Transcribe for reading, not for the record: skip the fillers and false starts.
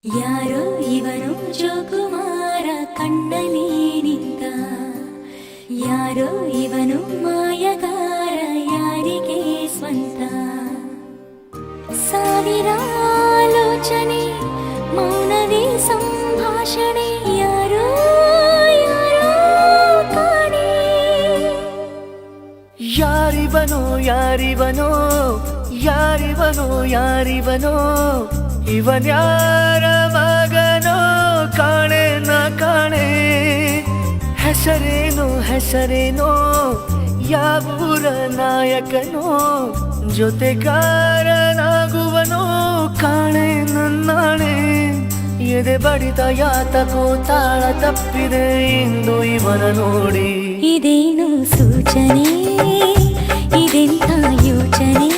ಯಾರೋ ಇವನು ಜೋಕುಮಾರ ಕಣ್ಣಲ್ಲಿ ನಿಂತ, ಯಾರೋ ಇವನು ಮಾಯಗಾರ ಯಾರಿಗೆ ಸ್ವಂತ. ಸಾವಿರ ಆಲೋಚನೆ ಮೌನವೇ ಸಂಭಾಷಣೆ, ಯಾರೋ ಯಾರೋ ಕಾಣೆ. ಯಾರಿವನೋ ಯಾರಿವನೋ ಯಾರಿವನೋ ಯಾರಿವನೋ, ಇವನ್ಯಾರ ಮಗನೋ ಕಾಣೆ ನ ಕಾಣೆ. ಹೆಸರೇನೋ ಹೆಸರೇನೋ ಯಾವೂರ ನಾಯಕನೋ, ಜೊತೆಗಾರನಾಗುವನೋ ಕಾಣೆ ನನ್ನಾಣೆ. ಎದೆ ಬಡಿತ ಯಾತಕೋ ತಾಳ ತಪ್ಪಿದೆ ಇಂದು ಇವನ ನೋಡಿ. ಇದೇನು ಸೂಚನೆ, ಇದೆಂಥ ಯೋಚನೆ.